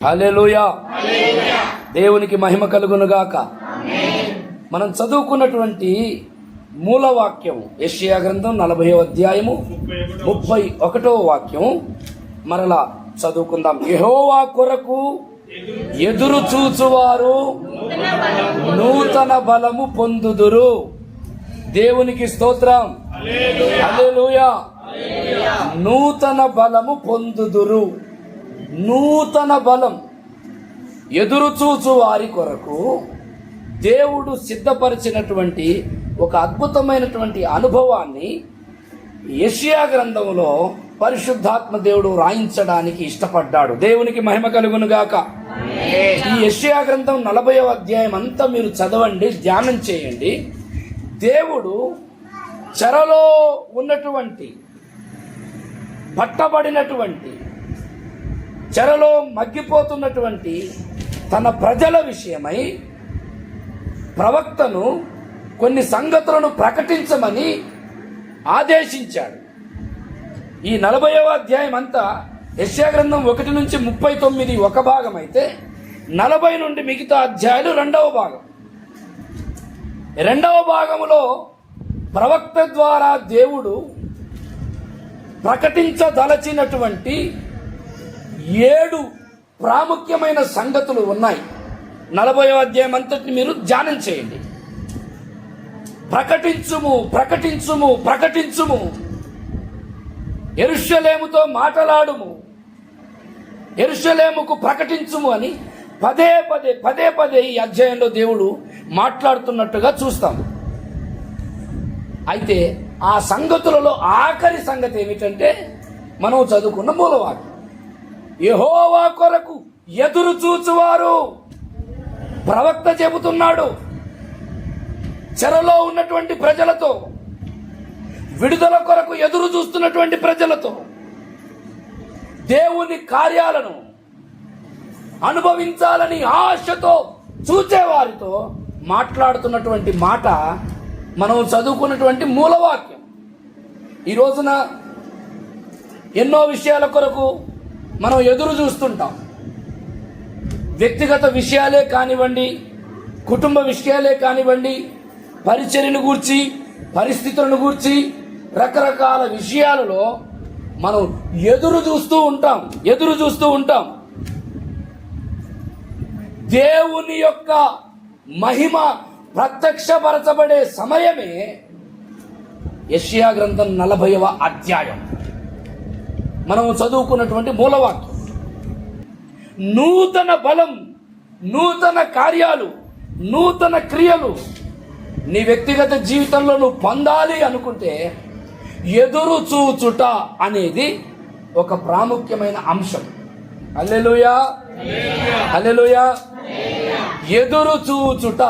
హల్లెలూయా. దేవునికి మహిమ కలుగునుగాక. మనం చదువుకున్నటువంటి మూలవాక్యం యెషయా గ్రంథం 40వ అధ్యాయము 31వ వాక్యం మరలా చదువుకుందాం. యెహోవా కొరకు ఎదురు చూచువారు నూతన బలము పొందుదురు. దేవునికి స్తోత్రం. హల్లెలూయా. నూతన బలము పొందుదురు. నూతన బలం. ఎదురు చూచు వారి కొరకు దేవుడు సిద్ధపరిచినటువంటి ఒక అద్భుతమైనటువంటి అనుభవాన్ని యెషయా గ్రంథంలో పరిశుద్ధాత్మ దేవుడు రాయించడానికి ఇష్టపడ్డాడు. దేవునికి మహిమ కలుగునుగాక. ఈ యెషయా గ్రంథం 40వ అధ్యాయం అంతా మీరు చదవండి, ధ్యానం చేయండి. దేవుడు చెరలో ఉన్నటువంటి, పట్టబడినటువంటి, చెరలో మగ్గిపోతున్నటువంటి తన ప్రజల విషయమై ప్రవక్తను కొన్ని సంగతులను ప్రకటించమని ఆదేశించాడు. ఈ 40వ అధ్యాయం అంతా యెషయా గ్రంథం 1 నుంచి 39 ఒక భాగం అయితే 40 నుండి మిగతా అధ్యాయాలు రెండవ భాగం. రెండవ భాగములో ప్రవక్త ద్వారా దేవుడు ప్రకటించదలచినటువంటి 7 ప్రాముఖ్యమైన సంగతులు ఉన్నాయి. 40వ అధ్యాయం అంతటిని మీరు ధ్యానం చేయండి. ప్రకటించుము, ప్రకటించుము, ప్రకటించుము. యెరూషలేముతో మాటలాడుము, యెరూషలేముకు ప్రకటించుము అని పదే పదే ఈ అధ్యాయంలో దేవుడు మాట్లాడుతున్నట్టుగా చూస్తాం. అయితే ఆ సంగతులలో ఆఖరి సంగతి ఏమిటంటే మనం చదువుకున్న మూలవాక్యం. యెహోవా కొరకు ఎదురు చూచువారు. ప్రవక్త చెబుతున్నాడు చెరలో ఉన్నటువంటి ప్రజలతో, విడుదల కొరకు ఎదురు చూస్తున్నటువంటి ప్రజలతో, దేవుని కార్యాలను అనుభవించాలని ఆశతో చూచేవారితో మాట్లాడుతున్నటువంటి మాట మనం చదువుకున్నటువంటి మూలవాక్యం. ఈ రోజున ఎన్నో విషయాల కొరకు మనం ఎదురు చూస్తుంటాం. వ్యక్తిగత విషయాలే కానివ్వండి, కుటుంబ విషయాలే కానివ్వండి, పరిచర్యను గూర్చి, పరిస్థితులను గూర్చి, రకరకాల విషయాలలో మనం ఎదురు చూస్తూ ఉంటాం. దేవుని యొక్క మహిమ ప్రత్యక్షపరచబడే సమయమే యెషయా గ్రంథం 40వ అధ్యాయం. మనం చదువుకున్నటువంటి మూలవాక్యం. నూతన బలం, నూతన కార్యాలు, నూతన క్రియలు నీ వ్యక్తిగత జీవితంలో నువ్వు పొందాలి అనుకుంటే ఎదురు చూచుట అనేది ఒక ప్రాముఖ్యమైన అంశం. హల్లెలూయా, హల్లెలూయా. ఎదురు చూచుట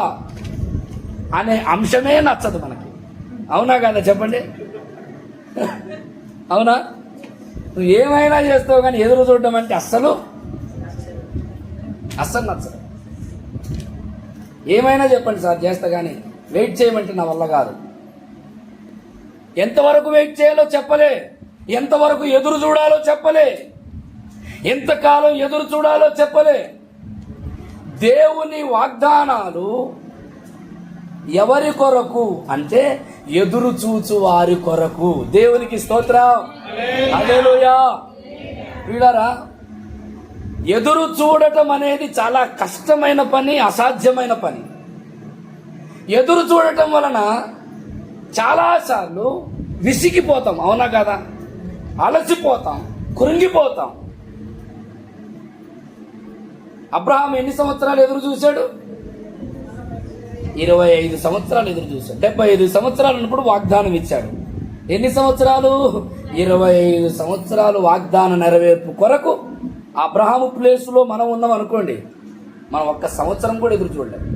అనే అంశమే నచ్చదు మనకి. అవునా కదా చెప్పండి? అవునా? నువ్వు ఏమైనా చేస్తావు కానీ ఎదురు చూడడం అంటే అస్సలు నచ్చదు. ఏమైనా చెప్పండి సార్ చేస్తా, కానీ వెయిట్ చేయమంటే నా వల్ల కాదు. ఎంతవరకు వెయిట్ చేయాలో చెప్పలే, ఎంతవరకు ఎదురు చూడాలో చెప్పలే, ఎంతకాలం ఎదురు చూడాలో చెప్పలే. దేవుని వాగ్దానాలు ఎవరి కొరకు అంటే ఎదురు చూచు వారి కొరకు. దేవునికి స్తోత్రం. హల్లెలూయా. ప్రియులారా, ఎదురు చూడటం అనేది చాలా కష్టమైన పని, అసాధ్యమైన పని. ఎదురు చూడటం వలన చాలాసార్లు విసిగిపోతాం. అవునా కదా? అలసిపోతాం, కృంగిపోతాం. అబ్రహాం ఎన్ని సంవత్సరాలు ఎదురు చూశాడు? 25 సంవత్సరాలు ఎదురు చూశాడు. 75 సంవత్సరాలు ఉన్నప్పుడు వాగ్దానం ఇచ్చాడు. ఎన్ని సంవత్సరాలు? 25 సంవత్సరాలు వాగ్దాన నెరవేర్పు కొరకు. అబ్రహాము ప్లేస్లో మనం ఉన్నాం అనుకోండి, మనం ఒక్క సంవత్సరం కూడా ఎదురు చూడలేము.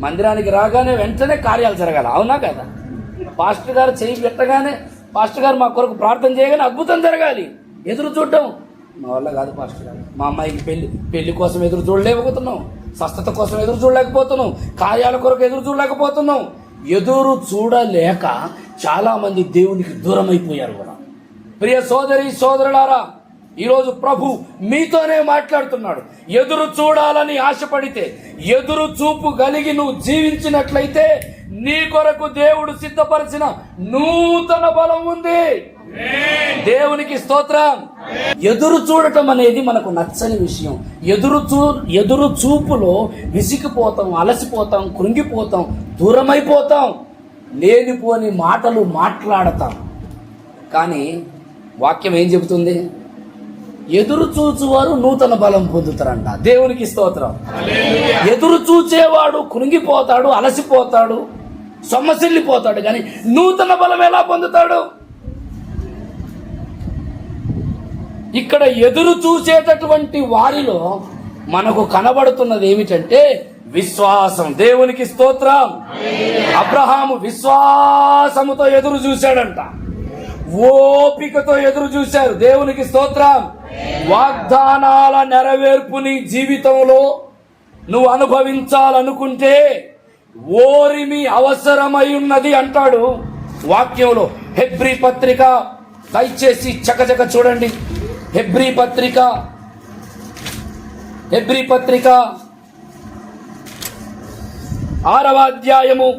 మందిరానికి రాగానే వెంటనే కార్యాలు జరగాలి. అవునా కదా? పాస్టర్ గారు చేయి పెట్టగానే, పాస్టర్ గారు మా కొరకు ప్రార్థన చేయగానే అద్భుతం జరగాలి. ఎదురు చూడటం మా వల్ల కాదు పాస్టర్ గారు. మా అమ్మాయికి పెళ్లి కోసం ఎదురు చూడలేకపోతున్నాం, స్వస్థత కోసం ఎదురు చూడలేకపోతున్నాం, కార్యాల కొరకు ఎదురు చూడలేకపోతున్నాం. ఎదురు చూడలేక చాలా మంది దేవునికి దూరం అయిపోయారు కూడా. ప్రియ సోదరి సోదరులారా, ఈరోజు ప్రభు మీతోనే మాట్లాడుతున్నాడు. ఎదురు చూడాలని ఆశపడితే, ఎదురు చూపు కలిగి నువ్వు జీవించినట్లయితే నీ కొరకు దేవుడు సిద్ధపరిచిన నూతన బలం ఉంది. దేవునికి స్తోత్రం. ఎదురు చూడటం అనేది మనకు నచ్చని విషయం. ఎదురు చూపులో విసిగిపోతాం, అలసిపోతాం, కృంగిపోతాం, దూరమైపోతాం, లేనిపోని మాటలు మాట్లాడతాం. కానీ వాక్యం ఏం చెబుతుంది? ఎదురు చూచువారు నూతన బలం పొందుతారంట. దేవునికి స్తోత్రం. ఎదురు చూచేవాడు కృంగిపోతాడు, అలసిపోతాడు, సొమ్మసిల్లిపోతాడు, కానీ నూతన బలం ఎలా పొందుతాడు? ఇక్కడ ఎదురు చూసేటటువంటి వారిలో మనకు కనబడుతున్నది ఏమిటంటే విశ్వాసం. దేవునికి స్తోత్రం. అబ్రహాము విశ్వాసముతో ఎదురు చూశాడంట, ఓపికతో ఎదురు చూశారు. దేవునికి స్తోత్రం. వాగ్దానాల నెరవేర్పుని జీవితంలో నువ్వు అనుభవించాలనుకుంటే ఓరిమి అవసరమై ఉన్నది అంటాడు వాక్యంలో. హెబ్రీ పత్రిక దయచేసి చకచక చూడండి. హెబ్రీ పత్రిక 6వ అధ్యాయము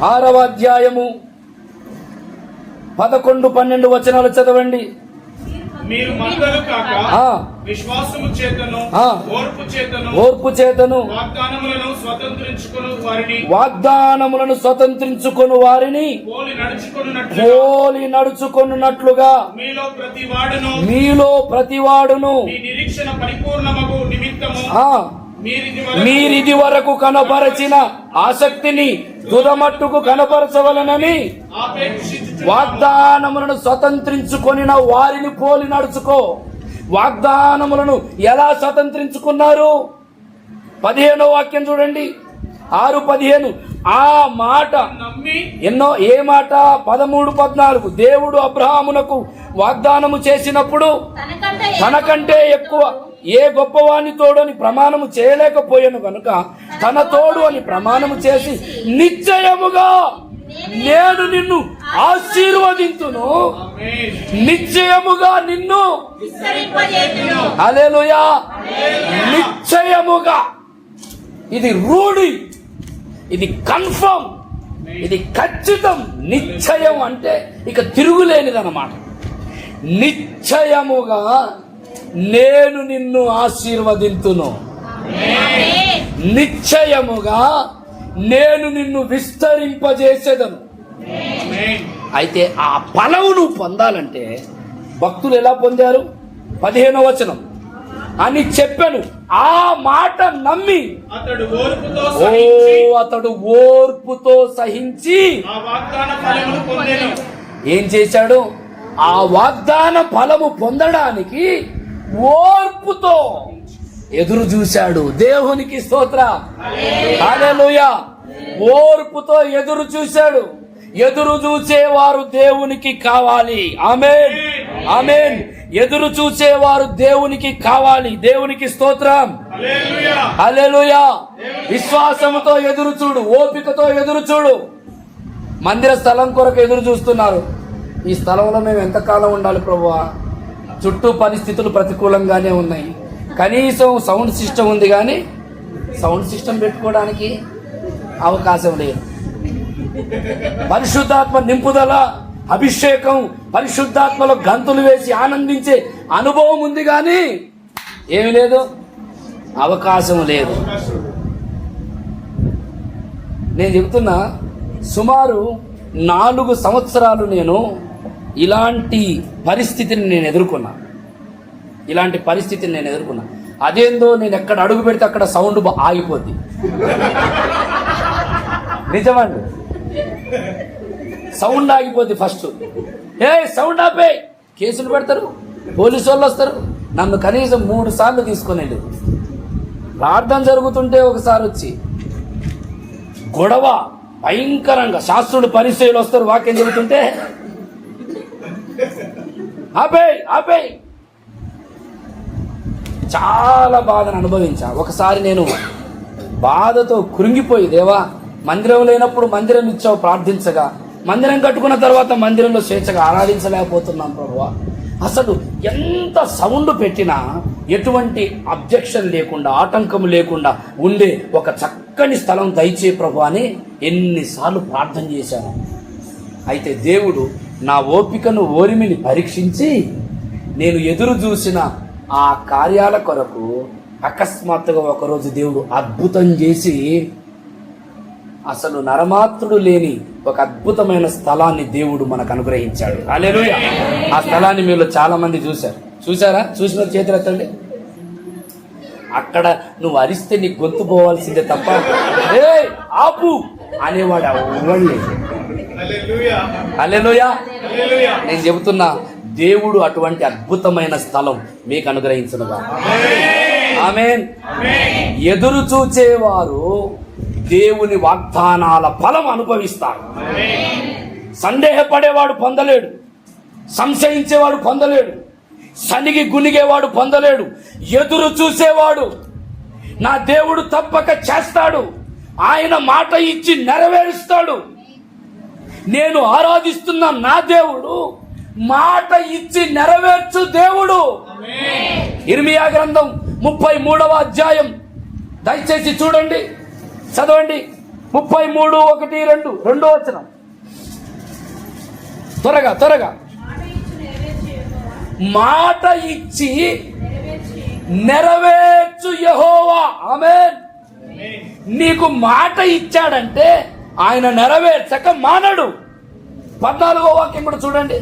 11-12 వచనాలు చదవండి. మీరు మందలు కాక విశ్వాసము చేతను ఓర్పు చేతను వాగ్దానములను స్వతంత్రించుకొను వారిని పోలి నడుచుకొనున్నట్లుగా మీలో ప్రతివాడును నిరీక్షణ పరిపూర్ణమగు నిమిత్తము మీరిది వరకు కనపరచిన ఆసక్తిని తుదమట్టుకు కనపరచవలనని వాగ్దానములను స్వతంత్రించుకొనిన వారిని పోలి నడుచుకో. వాగ్దానములను ఎలా స్వతంత్రించుకున్నారు? 15వ వాక్యం చూడండి, 6:15. ఆ మాట ఏ మాట? 13-14. దేవుడు అబ్రహామునకు వాగ్దానము చేసినప్పుడు తనకంటే ఎక్కువ ఏ గొప్పవాని తోడు అని ప్రమాణము చేయలేకపోయాను కనుక తన తోడు అని ప్రమాణము చేసి నిశ్చయముగా నేను నిన్ను ఆశీర్వదింతును, నిశ్చయముగా నిన్ను హల్లెలూయా, నిశ్చయముగా. ఇది రూఢి, ఇది కన్ఫర్మ్, ఇది ఖచ్చితం. నిశ్చయం అంటే ఇక తిరుగులేనిదన్నమాట. నిశ్చయముగా నేను నిన్ను ఆశీర్వదింతును, నిశ్చయముగా నేను నిన్ను విస్తరింపజేసేదను. అయితే ఆ ఫలము నువ్వు పొందాలంటే భక్తులు ఎలా పొందారు? 15వ వచనం అని చెప్పాను. ఆ మాట నమ్మి అతడు ఓర్పుతో సహించి ఏం చేశాడు? ఆ వాగ్దాన ఫలము పొందడానికి ఓర్పుతో ఎదురు చూశాడు. దేవునికి స్తోత్రం. హల్లెలూయా. ఓర్పుతో ఎదురు చూశాడు. ఎదురు చూసేవారు దేవునికి కావాలి. ఆమేన్, ఆమేన్. ఎదురు చూసేవారు దేవునికి కావాలి. దేవునికి స్తోత్రం. హల్లెలూయా. విశ్వాసముతో ఎదురు చూడు, ఓపికతో ఎదురు చూడు. మందిర స్థలం కొరకు ఎదురు చూస్తున్నారు. ఈ స్థలంలో మేము ఎంతకాలం ఉండాలి ప్రభువా? చుట్టూ పరిస్థితులు ప్రతికూలంగానే ఉన్నాయి. కనీసం సౌండ్ సిస్టమ్ ఉంది, కానీ సౌండ్ సిస్టమ్ పెట్టుకోవడానికి అవకాశం లేదు. పరిశుద్ధాత్మ నింపుదల, అభిషేకం, పరిశుద్ధాత్మలో గంతులు వేసి ఆనందించే అనుభవం ఉంది, కానీ ఏమి లేదు, అవకాశం లేదు. నేను చెబుతున్నా, సుమారు 4 సంవత్సరాలు నేను ఇలాంటి పరిస్థితిని నేను ఎదుర్కొన్నా. అదేందో నేను ఎక్కడ అడుగు పెడితే అక్కడ సౌండ్ ఆగిపోద్ది. నిజమండి, సౌండ్ ఆగిపోద్ది. ఫస్ట్ సౌండ్ ఆపే కేసులు పెడతారు, పోలీసు వాళ్ళు వస్తారు. నన్ను కనీసం 3 సార్లు తీసుకొని వెళ్ళి ప్రార్థన జరుగుతుంటే ఒకసారి వచ్చి గొడవ భయంకరంగా, శాస్త్రుడు పరిచయాలు వస్తారు, వాక్యం చెబుతుంటే ఆపే. చాలా బాధను అనుభవించా. ఒకసారి నేను బాధతో కృంగిపోయి, దేవా మందిరం లేనప్పుడు మందిరం ఇచ్చావు ప్రార్థించగా, మందిరం కట్టుకున్న తర్వాత మందిరంలో స్వేచ్ఛగా ఆరాధించలేకపోతున్నాం ప్రభువా. అసలు ఎంత సౌండ్ పెట్టినా ఎటువంటి అబ్జెక్షన్ లేకుండా, ఆటంకం లేకుండా ఉండే ఒక చక్కని స్థలం దయచే ప్రభు అని ఎన్నిసార్లు ప్రార్థన చేశాను. అయితే దేవుడు నా ఓపికను, ఓరిమిని పరీక్షించి నేను ఎదురు చూసిన ఆ కార్యాల కొరకు అకస్మాత్తుగా ఒకరోజు దేవుడు అద్భుతం చేసి అసలు నరమాత్రుడు లేని ఒక అద్భుతమైన స్థలాన్ని దేవుడు మనకు అనుగ్రహించాడు. హల్లెలూయా. ఆ స్థలాన్ని మీరు చాలా మంది చూసారా? చూసిన చేతులు ఎత్తండి. అక్కడ నువ్వు అరిస్తే నీ గొంతు పోవాల్సిందే తప్ప ఏ ఆపు అనేవాడు ఎవడు లేదు. హల్లెలూయా. నేను చెబుతున్నా, దేవుడు అటువంటి అద్భుతమైన స్థలం మీకు అనుగ్రహించునుగా. ఆమేన్. ఎదురు చూచేవారు దేవుని వాగ్దానాల ఫలం అనుభవిస్తారు. సందేహపడేవాడు పొందలేడు, సంశయించేవాడు పొందలేడు, సనిగి గునిగేవాడు పొందలేడు. ఎదురు చూసేవాడు నా దేవుడు తప్పక చేస్తాడు, ఆయన మాట ఇచ్చి నెరవేరుస్తాడు. నేను ఆరాధిస్తున్న నా దేవుడు మాట ఇచ్చి నెరవేర్చు దేవుడు. ఇర్మియా గ్రంథం 33వ అధ్యాయం దయచేసి చూడండి, చదవండి. 33:1-2 రెండో వచనం. త్వరగా. మాట ఇచ్చి నెరవేర్చు యెహోవా. ఆమేన్. నీకు మాట ఇచ్చాడంటే ఆయన నెరవేర్చక మానడు. 14వ వాక్యం కూడా చూడండి.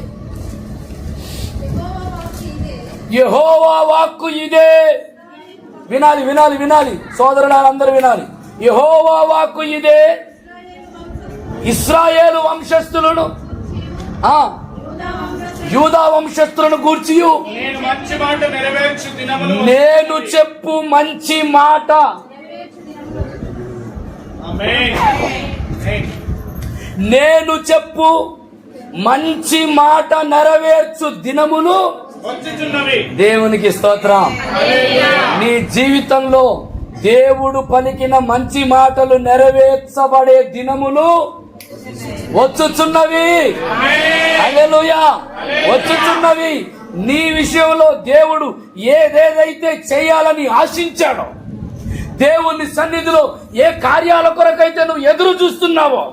యెహోవా వాక్కు ఇదే. వినాలి సోదరులందరూ వినాలి. యెహోవా వాక్కు ఇదే. ఇశ్రాయేలు వంశస్థులను, యూదా వంశస్థులను గూర్చియు నేను చెప్పు మంచి మాట, నేను చెప్పు మంచి మాట నెరవేర్చు దినములు దేవునికి స్తోత్రం. నీ జీవితంలో దేవుడు పలికిన మంచి మాటలు నెరవేర్చబడే దినములు వచ్చుచున్నవి. హల్లెలూయా. వచ్చుచున్నవి. నీ విషయంలో దేవుడు ఏదేదైతే చేయాలని ఆశించాడో, దేవుని సన్నిధిలో ఏ కార్యాల కొరకైతే నువ్వు ఎదురు చూస్తున్నావో,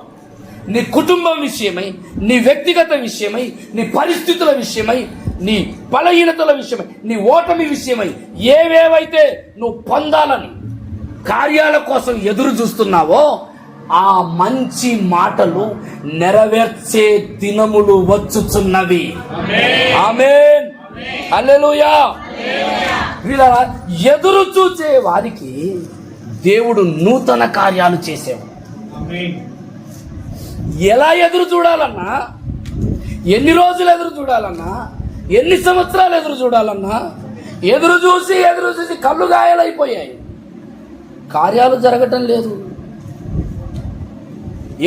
నీ కుటుంబం విషయమై, నీ వ్యక్తిగత విషయమై, నీ పరిస్థితుల విషయమై, నీ బలహీనతల విషయమై, నీ ఓటమి విషయమై ఏవేవైతే నువ్వు పొందాలని కార్యాల కోసం ఎదురు చూస్తున్నావో ఆ మంచి మాటలు నెరవేర్చే దినములు వచ్చుచున్నవి. ఆమేన్. హల్లెలూయా. వీళ్ళ ఎదురు చూచే వారికి దేవుడు నూతన కార్యాలు చేసేవాడు. ఎలా ఎదురు చూడాలన్నా, ఎన్ని రోజులు ఎదురు చూడాలన్నా, ఎన్ని సంవత్సరాలు ఎదురు చూడాలన్నా, ఎదురు చూసి కళ్ళు గాయాలైపోయాయి, కార్యాలు జరగటం లేదు.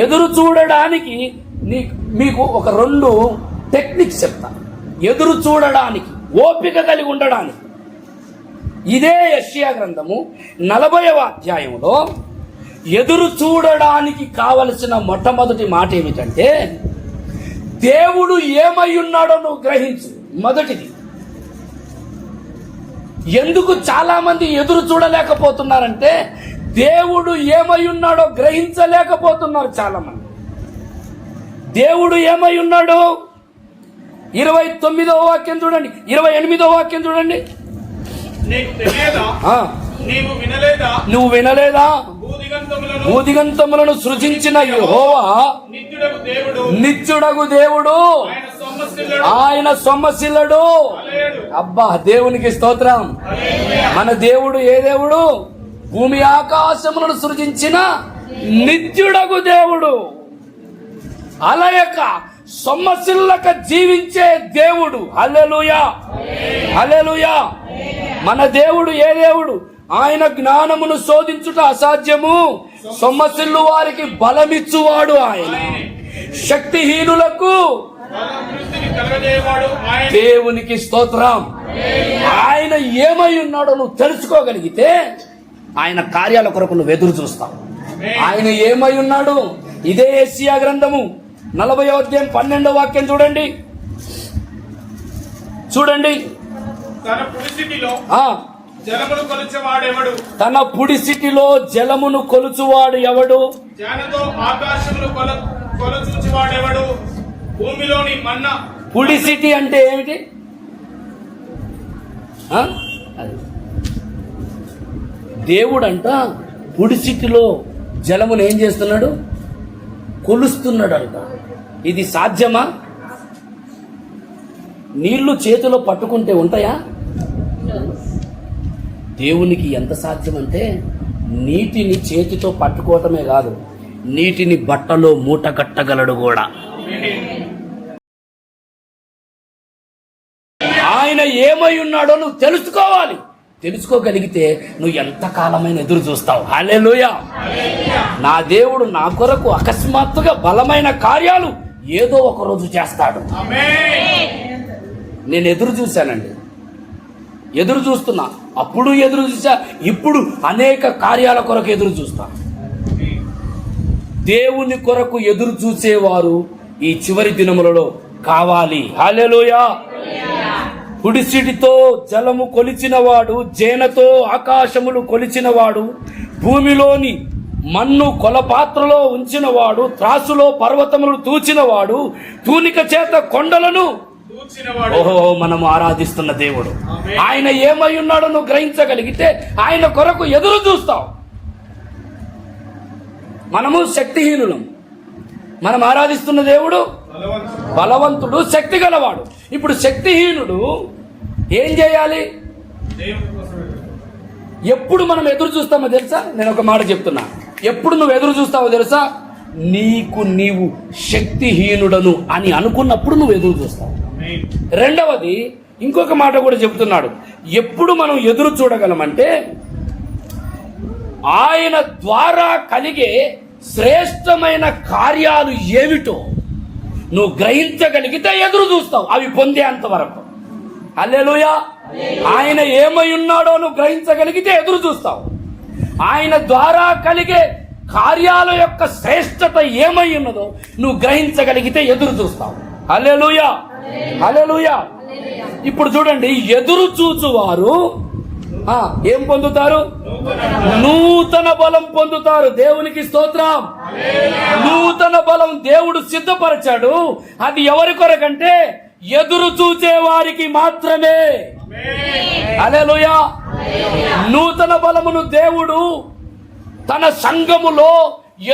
ఎదురు చూడడానికి మీకు ఒక 2 టెక్నిక్స్ చెప్తాను. ఎదురు చూడడానికి, ఓపిక కలిగి ఉండడానికి. ఇదే యెషయా గ్రంథము 40వ అధ్యాయంలో ఎదురు చూడడానికి కావలసిన మొట్టమొదటి మాట ఏమిటంటే, దేవుడు ఏమై ఉన్నాడో నువ్వు గ్రహించు. మొదటిది. ఎందుకు చాలా మంది ఎదురు చూడలేకపోతున్నారంటే దేవుడు ఏమై ఉన్నాడో గ్రహించలేకపోతున్నారు చాలా మంది. దేవుడు ఏమై ఉన్నాడు? 29వ వాక్యం చూడండి, 28వ వాక్యం చూడండి. నువ్వు వినలేదా? భూదిగంతములను సృజించిన యెహోవా నిత్యుడగు దేవుడు, ఆయన సొమ్మసిల్లడు. అబ్బా, దేవునికి స్తోత్రం. మన దేవుడు ఏ దేవుడు? భూమి ఆకాశములను సృజించిన నిత్యుడగు దేవుడు, అలయక సొమ్మసిల్లక జీవించే దేవుడు. హల్లెలూయా. హల్లెలూయా. మన దేవుడు ఏ దేవుడు? ఆయన జ్ఞానమును శోధించుట అసాధ్యము, సొమ్మసిల్లు వారికి బలమిచ్చువాడు ఆయన, శక్తిహీనులకు దేవునికి స్తోత్రం. ఆయన ఏమై ఉన్నాడో నువ్వు తెలుసుకోగలిగితే ఆయన కార్యాల కొరకు నువ్వు ఎదురు చూస్తావు. ఆయన ఏమై ఉన్నాడు? ఇదే యెషయా గ్రంథము 40వ అధ్యాయం 12వ వాక్యం చూడండి. తన పుడిసిటిలో ఆ జలమును కొలిచేవాడెవడు? తన పుడిసిటిలో జలమును కొలుచువాడు ఎవడు? జానతో ఆకాశమును కొలచూచువాడెవడు? భూమిలోని మన్న. పుడిసిటి అంటే ఏమిటి? అది దేవుడంట పుడిసిటిలో జలమును ఏం చేస్తున్నాడు? కొలుస్తున్నాడంట. ఇది సాధ్యమా? నీళ్లు చేతిలో పట్టుకుంటే ఉంటాయా? దేవునికి ఎంత సాధ్యమంటే నీటిని చేతితో పట్టుకోవటమే కాదు, నీటిని బట్టలో మూట కట్టగలడు కూడా. ఆయన ఏమై ఉన్నాడో నువ్వు తెలుసుకోవాలి. తెలుసుకోగలిగితే నువ్వు ఎంత కాలమైన ఎదురు చూస్తావు. హల్లెలూయా. నా దేవుడు నా కొరకు అకస్మాత్తుగా బలమైన కార్యాలు ఏదో ఒక రోజు చేస్తాడు. నేను ఎదురు చూశానండి, ఎదురు చూస్తున్నా. అప్పుడు ఎదురు చూసా, ఇప్పుడు అనేక కార్యాల కొరకు ఎదురు చూస్తా. దేవుని కొరకు ఎదురు చూసేవారు ఈ చివరి దినములలో కావాలి. హల్లెలూయా. పుడిసిటితో జలము కొలిచినవాడు, జేనతో ఆకాశములు కొలిచినవాడు, భూమిలోని మన్ను కొలపాత్రలో ఉంచినవాడు, త్రాసులో పర్వతములు తూచినవాడు, తూనిక చేత కొండలను. ఓహో, మనము ఆరాధిస్తున్న దేవుడు. ఆయన ఏమై ఉన్నాడో నువ్వు గ్రహించగలిగితే ఆయన కొరకు ఎదురు చూస్తావు. మనము శక్తిహీనులం, మనం ఆరాధిస్తున్న దేవుడు బలవంతుడు, శక్తి గలవాడు. ఇప్పుడు శక్తిహీనుడు ఏం చేయాలి? ఎప్పుడు మనం ఎదురు చూస్తామో తెలుసా? నేను ఒక మాట చెప్తున్నా. ఎప్పుడు నువ్వు ఎదురు చూస్తావో తెలుసా? నీవు శక్తిహీనుడను అని అనుకున్నప్పుడు నువ్వు ఎదురు చూస్తావు. రెండవది, ఇంకొక మాట కూడా చెప్తున్నాడు. ఎప్పుడు మనం ఎదురు చూడగలమంటే ఆయన ద్వారా కలిగే శ్రేష్టమైన కార్యాలు ఏమిటో నువ్వు గ్రహించగలిగితే ఎదురు చూస్తావు, అవి పొందేంత వరకు. హల్లెలూయా. ఆయన ఏమై ఉన్నాడో నువ్వు గ్రహించగలిగితే ఎదురు చూస్తావు. ఆయన ద్వారా కలిగే కార్యాల యొక్క శ్రేష్టత ఏమై ఉన్నదో నువ్వు గ్రహించగలిగితే ఎదురు చూస్తావు. హల్లెలూయా, హల్లెలూయా. ఇప్పుడు చూడండి, ఎదురు చూచువారు ఏం పొందుతారు? నూతన బలం పొందుతారు. దేవునికి స్తోత్రం. నూతన బలం దేవుడు సిద్ధపరచాడు. అది ఎవరి కొరకంటే ఎదురు చూచే వారికి మాత్రమే. హల్లెలూయా. నూతన బలమును దేవుడు తన సంఘములో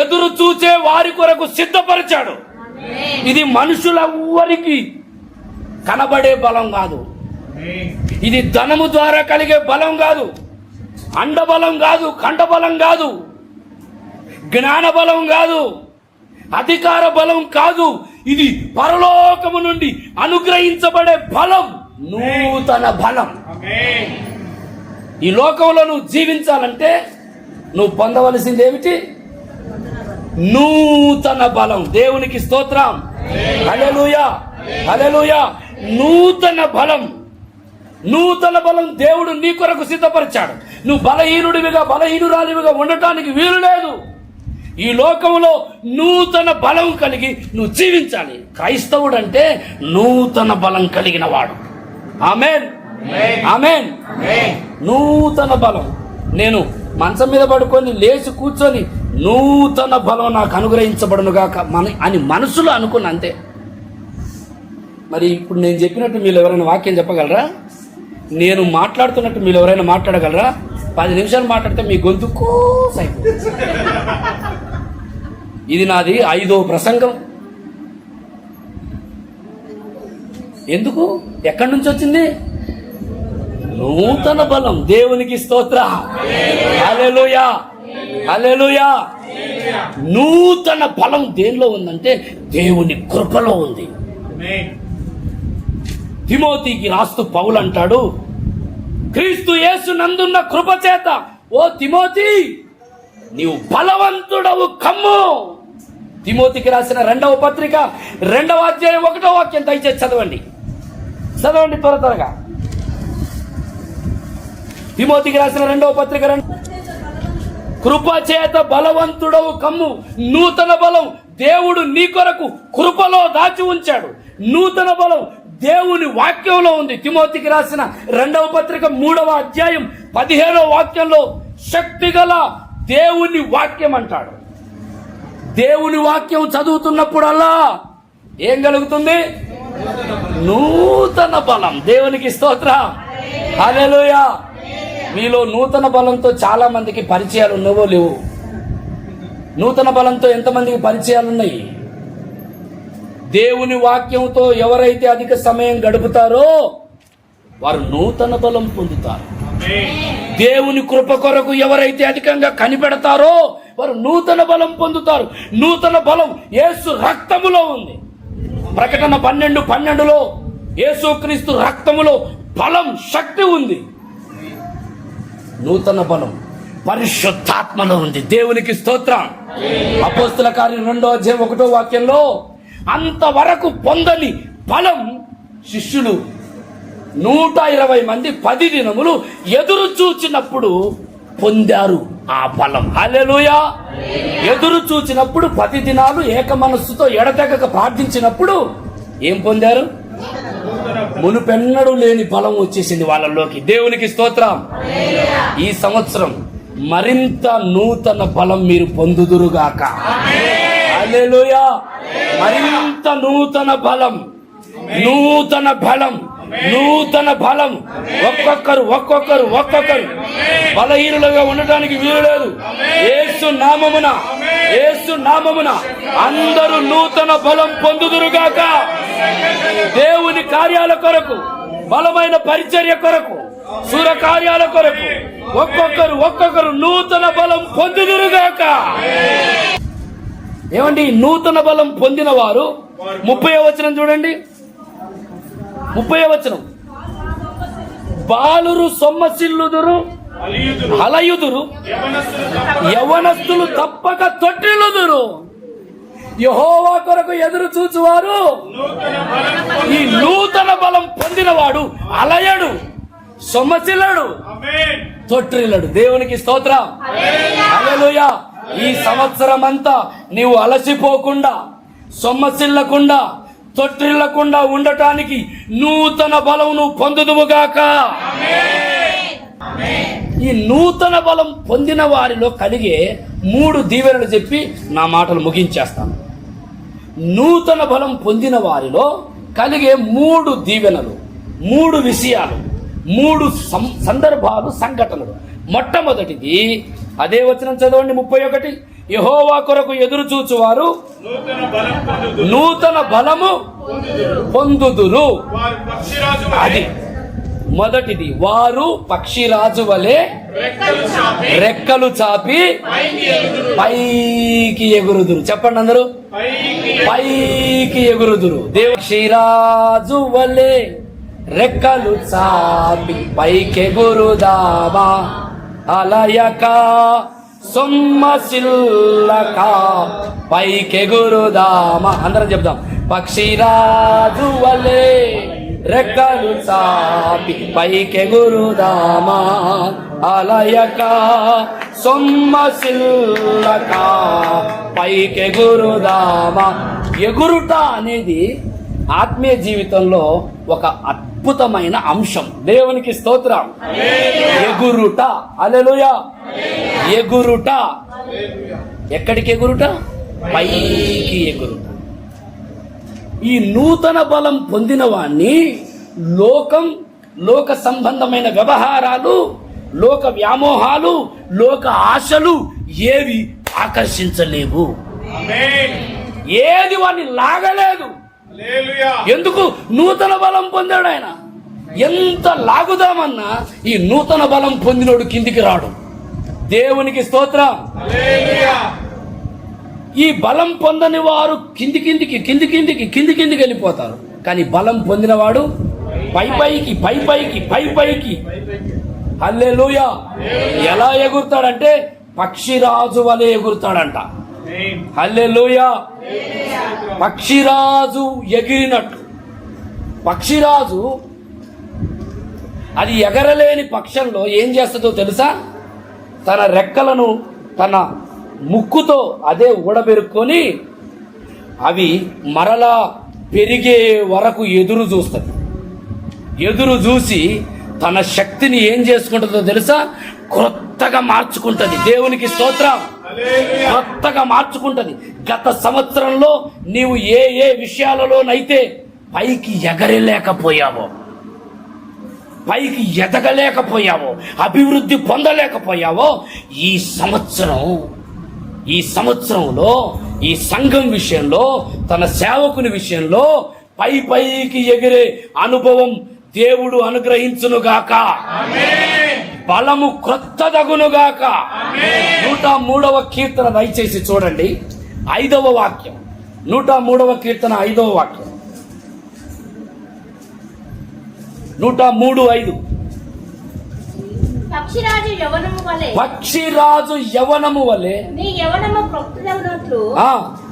ఎదురు చూచే వారి కొరకు సిద్ధపరిచాడు. ఇది మనుషులెవ్వరికి కనబడే బలం కాదు. ఇది ధనము ద్వారా కలిగే బలం కాదు, అండబలం కాదు, కండబలం కాదు, జ్ఞాన బలం కాదు, అధికార బలం కాదు. ఇది పరలోకము నుండి అనుగ్రహించబడే బలం, నూతన బలం. ఈ లోకంలో నువ్వు జీవించాలంటే నువ్వు పొందవలసింది ఏమిటి? నూతన బలం. దేవునికి స్తోత్రం. హల్లెలూయా, హల్లెలూయా. నూతన బలం, నూతన బలం దేవుడు నీ కొరకు సిద్ధపరిచాడు. నువ్వు బలహీనురాలివిగా ఉండటానికి వీలు లేదు. ఈ లోకంలో నూతన బలం కలిగి నువ్వు జీవించాలి. క్రైస్తవుడు అంటే నూతన బలం కలిగిన వాడు. ఆమేన్, ఆమేన్. నూతన బలం. నేను మంచం మీద పడుకొని లేచి కూర్చొని నూతన బలం నాకు అనుగ్రహించబడును గాక అని మనసులో అనుకున్న అంతే. మరి ఇప్పుడు నేను చెప్పినట్టు మీరు ఎవరైనా వాక్యం చెప్పగలరా? నేను మాట్లాడుతున్నట్టు మీరు ఎవరైనా మాట్లాడగలరా? 10 నిమిషాలు మాట్లాడితే మీ గొంతు కోసైపోతుంది. ఇది నాది 5వ ప్రసంగం. ఎందుకు? ఎక్కడి నుంచి వచ్చింది? నూతన బలం. దేవునికి స్తోత్రం. హల్లెలూయా, హల్లెలూయా. నూతన బలం దేనిలో ఉందంటే దేవుని కృపలో ఉంది. తిమోతికి రాస్తూ పౌలు అంటాడు, క్రీస్తు యేసు నందున్న కృప చేత ఓ తిమోతి నీవు బలవంతుడవు కమ్ము. తిమోతికి రాసిన 2వ పత్రిక 2వ అధ్యాయం 1వ వాక్యం దయచేసి చదవండి త్వరగా. తిమోతికి రాసిన 2వ పత్రిక కృప చేత బలవంతుడవు కమ్ము. నూతన బలం దేవుడు నీ కొరకు కృపలో దాచి ఉంచాడు. నూతన బలం దేవుని వాక్యంలో ఉంది. తిమోతికి రాసిన 2వ పత్రిక 3వ అధ్యాయం 15వ వాక్యంలో శక్తిగల దేవుని వాక్యం అంటాడు. దేవుని వాక్యం చదువుతున్నప్పుడల్లా ఏం కలుగుతుంది? నూతన బలం. దేవునికి స్తోత్రం, హల్లెలూయా. మీలో నూతన బలంతో చాలా మందికి పరిచయాలు ఉన్నవో లేవు? నూతన బలంతో ఎంతమందికి పరిచయాలు ఉన్నాయి? దేవుని వాక్యంతో ఎవరైతే అధిక సమయం గడుపుతారో వారు నూతన బలం పొందుతారు. దేవుని కృప కొరకు ఎవరైతే అధికంగా కనిపెడతారో వారు నూతన బలం పొందుతారు. నూతన బలం యేసు రక్తములో ఉంది. ప్రకటన 12:12లో యేసుక్రీస్తు రక్తములో బలం, శక్తి ఉంది. నూతన బలం పరిశుద్ధాత్మలో ఉంది. దేవునికి స్తోత్రం. అపోస్తల కార్యం 2వ అధ్యాయం 1వ వాక్యంలో అంతవరకు పొందని బలం శిష్యులు 120 మంది 10 దినములు ఎదురు చూచినప్పుడు పొందారు ఆ బలం. హల్లెలూయా. ఎదురు చూచినప్పుడు 10 దినాలు ఏక మనస్సుతో ఎడతెగక ప్రార్థించినప్పుడు ఏం పొందారు? మునుపెన్నడూ లేని బలం వచ్చేసింది వాళ్ళలోకి. దేవునికి స్తోత్రం. ఈ సంవత్సరం మరింత నూతన బలం మీరు పొందుదురుగాక. హల్లెలూయా. మరింత నూతన బలం, నూతన బలం, నూతన బలం. ఒక్కొక్కరు బలహీనులుగా ఉండటానికి వీలు లేదు. యేసు నామమున అందరూ నూతన బలం పొందుదురుగాక. దేవుని కార్యాల కొరకు, బలమైన పరిచర్య కొరకు, సూర కార్యాల కొరకు ఒక్కొక్కరు నూతన బలం పొందుదురుగాక. ఏమండి? నూతన బలం పొందిన వారు 30వ వచనం చూడండి. 30వ వచనం, బాలురు సొమ్మసిల్లుదురు, అలయుదురు, యవనస్తులు తప్పక తొట్టిల్లుదురు. యెహోవా కొరకు ఎదురు చూచువారు ఈ నూతన బలం పొందినవాడు అలయడు, సొమ్మసిల్లడు, తొట్టిల్లడు. దేవునికి స్తోత్రం, హల్లెలూయా. ఈ సంవత్సరం అంతా నీవు అలసిపోకుండా, సొమ్మసిల్లకుండా, తొట్టిల్లకుండా ఉండటానికి నూతన బలం నువ్వు పొందుదువుగాక. ఈ నూతన బలం పొందిన వారిలో కలిగే 3 దీవెనలు చెప్పి నా మాటలు ముగించేస్తాను. నూతన బలం పొందిన వారిలో కలిగే 3 దీవెనలు, 3 విషయాలు, 3 సందర్భాలు, సంఘటనలు. మొట్టమొదటిది అదే వచనం చదవండి, 31. యెహోవా కొరకు ఎదురు చూచువారు నూతన బలము పొందుదురు. అది మొదటిది. వారు పక్షిరాజు వలె రెక్కలు చాపి పైకి ఎగురుదురు. చెప్పండి అందరూ, పైకి ఎగురుదురు. పక్షిరాజు వలె రెక్కలు చాపి పైకెగురుదామా, అలయక సొమ్మసిల్లక పైకెగురుదామా. అందరం చెప్దాం. పక్షిరాజు వలె రెక్కలు చాపి పైకెగురుదామా, అలయక సొమ్మసిల్లక పైకెగురుదామా. ఎగురుట అనేది ఆత్మీయ జీవితంలో ఒక అద్భుతమైన అంశం. దేవునికి స్తోత్రం. ఎగురుట, హల్లెలూయా. ఎగురుట. ఎక్కడికి ఎగురుట? పైకి ఎగురుట. ఈ నూతన బలం పొందిన వాణ్ణి లోక సంబంధమైన వ్యవహారాలు, లోక వ్యామోహాలు, లోక ఆశలు ఏవి ఆకర్షించలేవు. ఏది వాడిని లాగలేదు. ఎందుకు? నూతన బలం పొందాడు ఆయన. ఎంత లాగుదామన్నా ఈ నూతన బలం పొందినోడు కిందికి రాడు. దేవునికి స్తోత్రం. ఈ బలం పొందని వారు కిందికి వెళ్ళిపోతారు. కానీ బలం పొందినవాడు పైపైకి. హల్లెలూయా. ఎలా ఎగురుతాడంటే పక్షిరాజు వలె ఎగురుతాడంట. హల్లెలూయా. పక్షిరాజు ఎగిరినట్టు. పక్షిరాజు అది ఎగరలేని పక్షంలో ఏం చేస్తుందో తెలుసా? తన రెక్కలను తన ముక్కుతో అదే ఊడబెరుక్కొని అవి మరలా పెరిగే వరకు ఎదురు చూస్తుంది. ఎదురు చూసి తన శక్తిని ఏం చేసుకుంటుందో తెలుసా? క్రొత్తగా మార్చుకుంటుంది. దేవునికి స్తోత్రం. క్రొత్తగా మార్చుకుంటుంది. గత సంవత్సరంలో నీవు ఏ ఏ విషయాలలోనైతే పైకి ఎగరలేకపోయావో, పైకి ఎదగలేకపోయావో, అభివృద్ధి పొందలేకపోయావో, ఈ సంవత్సరంలో ఈ సంఘం విషయంలో, తన సేవకుని విషయంలో పైకి ఎగిరే అనుభవం దేవుడు అనుగ్రహించునుగాక. బలము క్రొత్తదగునుగాక. 103వ కీర్తన దయచేసి చూడండి, 5వ వాక్యం. 103వ కీర్తన 5వ వాక్యం. 103:5. పక్షిరాజు పక్షిరాజు యవనము వలె నీ యవనము క్రొత్తదగునట్లు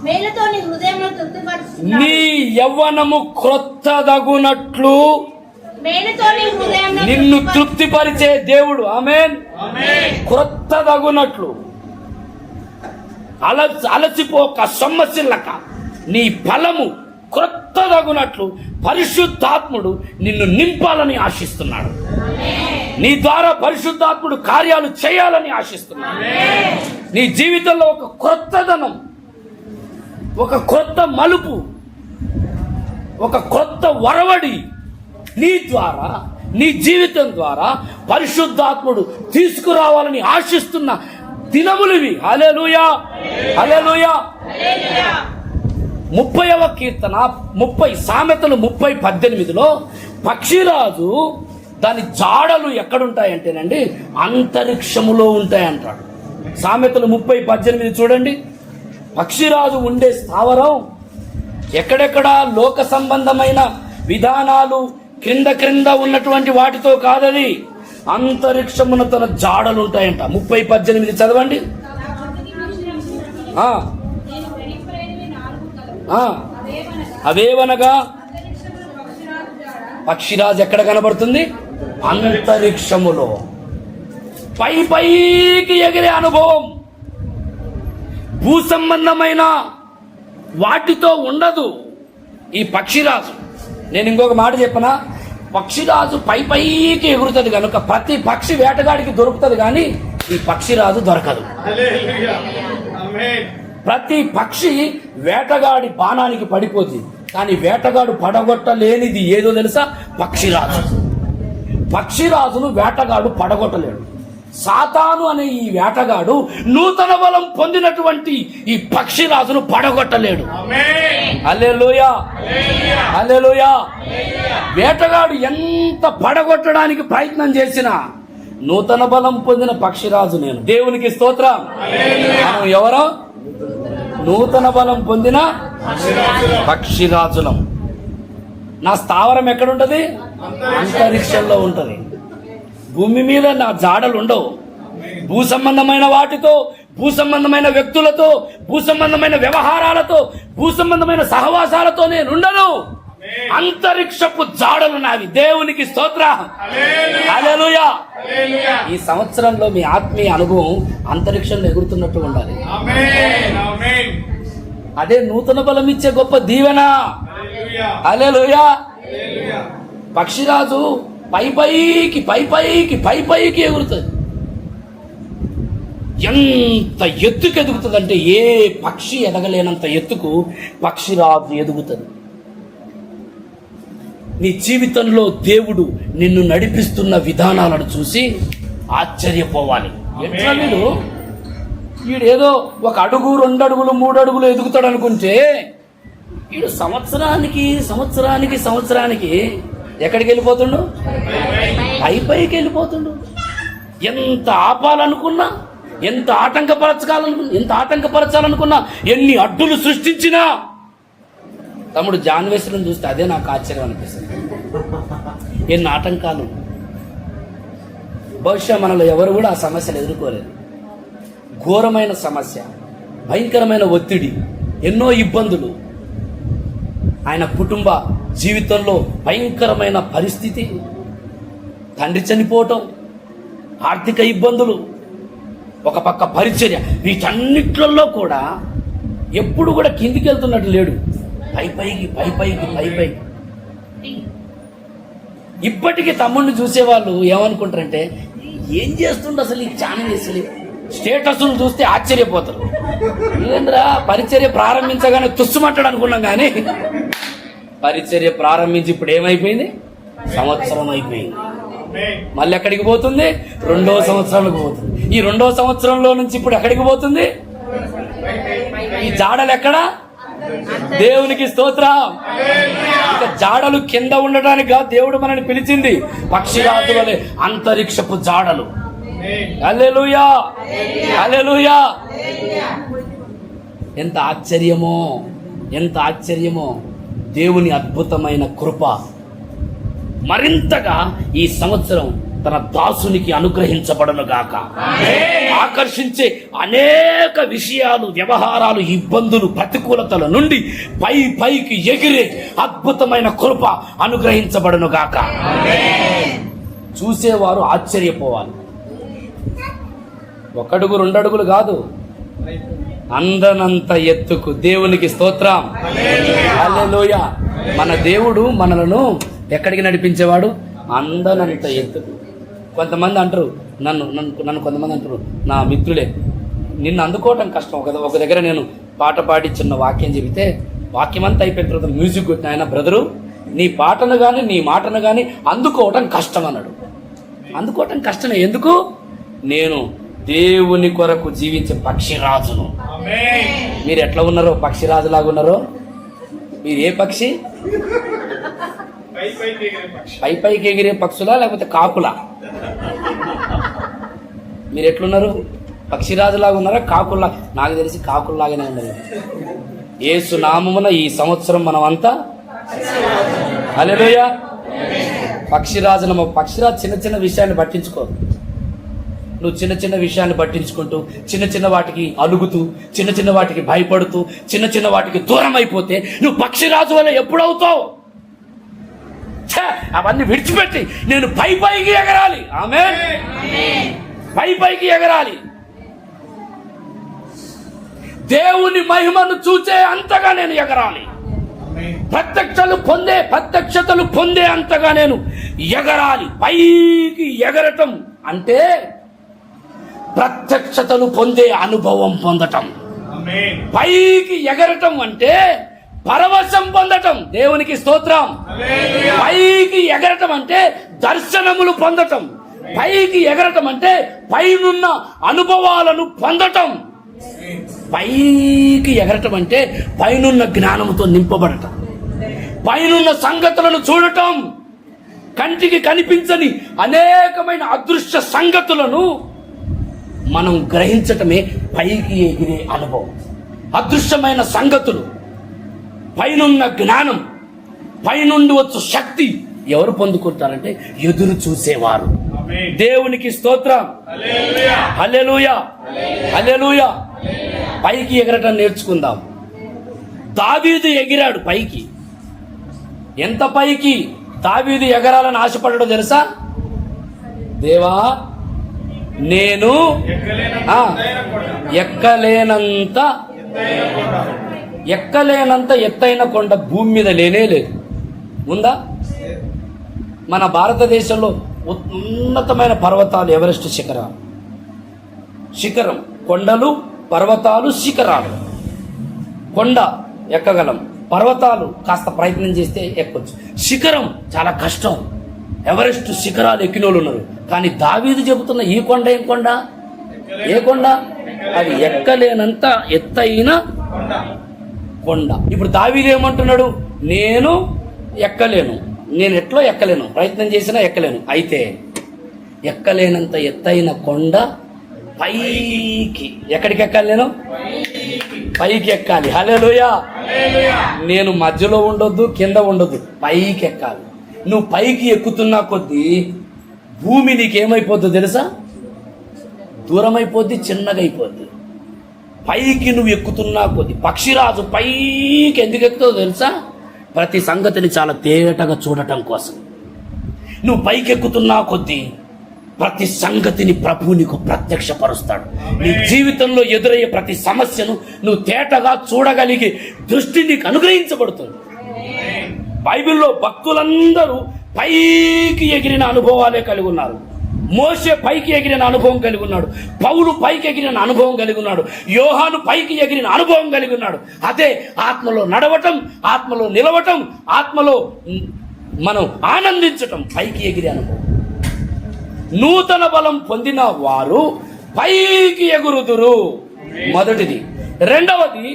మేలుతో నీ హృదయమును తృప్తిపరుచుచున్నాడు. నీ యవ్వనము క్రొత్తదగునట్లు మేలుతో నీ హృదయమును నిన్ను తృప్తిపరిచే దేవుడు. ఆమేన్. క్రొత్తదగునట్లు, అలసిపోక సొమ్మసిల్లక నీ ఫలము క్రొత్తదగునట్లు పరిశుద్ధాత్ముడు నిన్ను నింపాలని ఆశిస్తున్నాడు. నీ ద్వారా పరిశుద్ధాత్ముడు కార్యాలు చేయాలని ఆశిస్తున్నాడు. నీ జీవితంలో ఒక క్రొత్తదనం, ఒక క్రొత్త మలుపు, ఒక క్రొత్త వరవడి నీ ద్వారా, నీ జీవితం ద్వారా పరిశుద్ధాత్ముడు తీసుకురావాలని ఆశిస్తున్న దినములివి. హల్లెలూయా, హల్లెలూయా. 30వ కీర్తన 30 సామెతలు 30:18లో పక్షిరాజు దాని జాడలు ఎక్కడుంటాయంటేనండి అంతరిక్షములో ఉంటాయంటాడు. సామెతలు 30:18 చూడండి. పక్షిరాజు ఉండే స్థావరం ఎక్కడెక్కడ లోక సంబంధమైన విధానాలు క్రింద ఉన్నటువంటి వాటితో కాదది, అంతరిక్షమున తన జాడలు ఉంటాయంట. 30:18 చదవండి. అవేవనగా పక్షిరాజు ఎక్కడ కనబడుతుంది? అంతరిక్షములో పైకి ఎగిరే అనుభవం. భూ సంబంధమైన వాటితో ఉండదు ఈ పక్షిరాజు. నేను ఇంకొక మాట చెప్పనా? పక్షిరాజు పైకి ఎగురుతుంది కనుక ప్రతి పక్షి వేటగాడికి దొరుకుతుంది, కానీ ఈ పక్షిరాజు దొరకదు. ప్రతి పక్షి వేటగాడి బాణానికి పడిపోతుంది, కానీ వేటగాడు పడగొట్టలేనిది ఏదో తెలుసా? పక్షిరాజు. పక్షిరాజును వేటగాడు పడగొట్టలేడు. సాతాను అనే ఈ వేటగాడు నూతన బలం పొందినటువంటి ఈ పక్షిరాజును పడగొట్టలేడు. హల్లెలూయా, హల్లెలూయా. వేటగాడు ఎంత పడగొట్టడానికి ప్రయత్నం చేసినా నూతన బలం పొందిన పక్షిరాజు నేను. దేవునికి స్తోత్రం. మనం ఎవరో నూతన బలం పొందిన పక్షిరాజులం. నా స్థావరం ఎక్కడుంటది? అంతరిక్షంలో ఉంటది. భూమి మీద నా జాడలు ఉండవు. భూ సంబంధమైన వాటితో, భూ సంబంధమైన వ్యక్తులతో, భూ సంబంధమైన వ్యవహారాలతో, భూ సంబంధమైన సహవాసాలతో నేను ఉండను. అంతరిక్షపు జాడలు నావి. దేవునికి స్తోత్రం. హల్లెలూయా. ఈ సంవత్సరంలో మీ ఆత్మీయ అనుభవం అంతరిక్షంలో ఎగురుతున్నట్టు ఉండాలి. అదే నూతన బలం ఇచ్చే గొప్ప దీవెన. హల్లెలూయా. పక్షిరాజు పైపైకి ఎగురుతుంది. ఎంత ఎత్తుకు ఎదుగుతుంది అంటే ఏ పక్షి ఎదగలేనంత ఎత్తుకు పక్షిరాజు ఎదుగుతుంది. నీ జీవితంలో దేవుడు నిన్ను నడిపిస్తున్న విధానాలను చూసి ఆశ్చర్యపోవాలి. ఎట్లా వీడేదో 1 అడుగు 2 అడుగులు 3 అడుగులు ఎదుగుతాడు అనుకుంటే వీడు సంవత్సరానికి ఎక్కడికి వెళ్ళిపోతుండు? పైకి వెళ్ళిపోతుండు. ఎంత ఆపాలనుకున్నా, ఎంత ఆటంకపరచాలనుకున్నా, ఎన్ని అడ్డులు సృష్టించినా తమ్ముడు జాన్ వెస్లీని చూస్తే అదే నాకు ఆశ్చర్యం అనిపిస్తుంది. ఎన్ని ఆటంకాలు. బహుశా మనలో ఎవరు కూడా ఆ సమస్యలు ఎదుర్కోలేదు. ఘోరమైన సమస్య, భయంకరమైన ఒత్తిడి, ఎన్నో ఇబ్బందులు. ఆయన కుటుంబ జీవితంలో భయంకరమైన పరిస్థితి, తండ్రి చనిపోవటం, ఆర్థిక ఇబ్బందులు, ఒక పక్క పరిచర్య, వీటన్నిట్లలో కూడా ఎప్పుడు కూడా కిందికి వెళ్తున్నట్టు లేడు, పై పైకి పై పైకి పై పైకి. ఇప్పటికీ తమ్ముడిని చూసేవాళ్ళు ఏమనుకుంటారంటే, ఏం చేస్తుండే అసలు ఈ ఛానల్, అసలు స్టేటస్లు చూస్తే ఆశ్చర్యపోతారు. ఏంద్రా పరిచర్య ప్రారంభించగానే తుస్సుమంటాడు అనుకున్నాం, కానీ పరిచర్య ప్రారంభించి ఇప్పుడు ఏమైపోయింది, సంవత్సరం అయిపోయింది. మళ్ళీ ఎక్కడికి పోతుంది, 2వ సంవత్సరానికి పోతుంది. ఈ 2వ సంవత్సరంలో నుంచి ఇప్పుడు ఎక్కడికి పోతుంది, ఈ జాడలు ఎక్కడ, దేవునికి స్తోత్రం. ఇక జాడలు కింద ఉండడానికి దేవుడు మనల్ని పిలిచింది, పక్షిరాజు వలె అంతరిక్షపు జాడలు. హల్లెలూయా, హల్లెలూయా. ఎంత ఆశ్చర్యమో, ఎంత ఆశ్చర్యమో. దేవుని అద్భుతమైన కృప మరింతగా ఈ సంవత్సరం తన దాసునికి అనుగ్రహించబడను గాక. ఆకర్షించే అనేక విషయాలు, వ్యవహారాలు, ఇబ్బందులు, ప్రతికూలతల నుండి పైకి ఎగిరే అద్భుతమైన కృప అనుగ్రహించబడను గాక. చూసేవారు ఆశ్చర్యపోవాలి. 1 అడుగు 2 అడుగులు కాదు, అందనంత ఎత్తుకు. దేవునికి స్తోత్రం, హల్లెలూయా. మన దేవుడు మనలను ఎక్కడికి నడిపించేవాడు, అందనంత ఎత్తుకు. కొంతమంది అంటారు, నన్ను కొంతమంది అంటారు, నా మిత్రులే, నిన్ను అందుకోవటం కష్టం. ఒక దగ్గర నేను పాట పాడి చిన్న వాక్యం చెబితే, వాక్యం అంతా అయిపోయిన తర్వాత మ్యూజిక్ కొట్టిన ఆయన, బ్రదరు నీ పాటను కానీ నీ మాటను కానీ అందుకోవటం కష్టం అన్నాడు. అందుకోవటం కష్టమే. ఎందుకు? నేను దేవుని కొరకు జీవించే పక్షిరాజును. మీరు ఎట్లా ఉన్నారో, పక్షిరాజులాగా ఉన్నారో. మీరు ఏ పక్షి? పైకి ఎగిరే పక్షులా లేకపోతే కాకులా? మీరు ఎట్లున్నారు? పక్షిరాజులాగా ఉన్నారా, కాకుల్లా? నాకు తెలిసి కాకుల్లాగానే ఉన్నారు. యేసు నామమున ఈ సంవత్సరం మనం అంతా హల్లెలూయా పక్షిరాజులము. పక్షిరాజు చిన్న చిన్న విషయాన్ని పట్టించుకోరు. నువ్వు చిన్న చిన్న విషయాన్ని పట్టించుకుంటూ, చిన్న చిన్న వాటికి అలుగుతూ, చిన్న చిన్న వాటికి భయపడుతూ, చిన్న చిన్న వాటికి దూరం అయిపోతే నువ్వు పక్షిరాజు వల్ల ఎప్పుడవుతావు? అవన్నీ విడిచిపెట్టి నేను పైకి ఎగరాలి. ఆమేన్. పైకి ఎగరాలి. దేవుని మహిమను చూసే అంతగా నేను ఎగరాలి. ప్రత్యక్షతలు పొందే అంతగా నేను ఎగరాలి. పైకి ఎగరటం అంటే ప్రత్యక్షతలు పొందే అనుభవం పొందటం. పైకి ఎగరటం అంటే పరవశం పొందటం. దేవునికి స్తోత్రం. పైకి ఎగరటం అంటే దర్శనములు పొందటం. పైకి ఎగరటం అంటే పైనున్న అనుభవాలను పొందటం. పైకి ఎగరటం అంటే పైనున్న జ్ఞానముతో నింపబడటం, పైనున్న సంగతులను చూడటం. కంటికి కనిపించని అనేకమైన అదృశ్య సంగతులను మనం గ్రహించటమే పైకి ఎగిరే అనుభవం. అదృశ్యమైన సంగతులు, పైనున్న జ్ఞానం, పైనుండి వచ్చు శక్తి ఎవరు పొందుకుంటారంటే ఎదురు చూసేవారు. దేవునికి స్తోత్రం. హల్లెలూయా, హల్లెలూయా. పైకి ఎగరటం నేర్చుకుందాం. దావీదు ఎగిరాడు పైకి. ఎంత పైకి దావీదు ఎగరాలని ఆశపడ్డాడో తెలుసా? దేవా, నేను ఎక్కలేనంత ఎత్తైన కొండ భూమి మీద లేనే లేదు. ఉందా? మన భారతదేశంలో ఉన్నతమైన పర్వతాలు ఎవరెస్ట్ శిఖరం. కొండలు, పర్వతాలు, శిఖరాలు. కొండ ఎక్కగలం, పర్వతాలు కాస్త ప్రయత్నం చేస్తే ఎక్కొచ్చు. శిఖరం చాలా కష్టం. ఎవరెస్ట్ శిఖరాలు ఎక్కిన వాళ్ళు ఉన్నారు. కానీ దావీదు చెబుతున్న ఈ కొండ ఏం కొండ? ఏ కొండ? అది ఎక్కలేనంత ఎత్తైన కొండ. ఇప్పుడు దావీదు ఏమంటున్నాడు? నేను ఎక్కలేను, నేను ఎట్లో ఎక్కలేను, ప్రయత్నం చేసినా ఎక్కలేను. అయితే ఎక్కలేనంత ఎత్తైన కొండ పైకి. ఎక్కడికి ఎక్కాలి? నేను పైకి ఎక్కాలి. హల్లెలూయా. నేను మధ్యలో ఉండొద్దు, కింద ఉండొద్దు, పైకి ఎక్కాలి. నువ్వు పైకి ఎక్కుతున్నా కొద్దీ భూమి నీకేమైపోద్దో తెలుసా? దూరం అయిపోద్ది, చిన్నగా అయిపోద్ది. పైకి నువ్వు ఎక్కుతున్నా కొద్దీ. పక్షిరాజు పైకి ఎందుకు ఎక్కుతుందో తెలుసా? ప్రతి సంగతిని చాలా తేటగా చూడటం కోసం. నువ్వు పైకి ఎక్కుతున్నా కొద్దీ ప్రతి సంగతిని ప్రభువు నీకు ప్రత్యక్షపరుస్తాడు. నీ జీవితంలో ఎదురయ్యే ప్రతి సమస్యను నువ్వు తేటగా చూడగలిగే దృష్టి నీకు అనుగ్రహించబడుతుంది. బైబిల్లో భక్తులందరూ పైకి ఎగిరిన అనుభవాలే కలిగి ఉన్నారు. మోషే పైకి ఎగిరిన అనుభవం కలిగి ఉన్నాడు. పౌలు పైకి ఎగిరిన అనుభవం కలిగి ఉన్నాడు. యోహాను పైకి ఎగిరిన అనుభవం కలిగి ఉన్నాడు. అదే ఆత్మలో నడవటం, ఆత్మలో నిలవటం, ఆత్మలో మనం ఆనందించటం, పైకి ఎగిరే అనుభవం. నూతన బలం పొందిన వారు పైకి ఎగురుదురు, మొదటిది. రెండవది,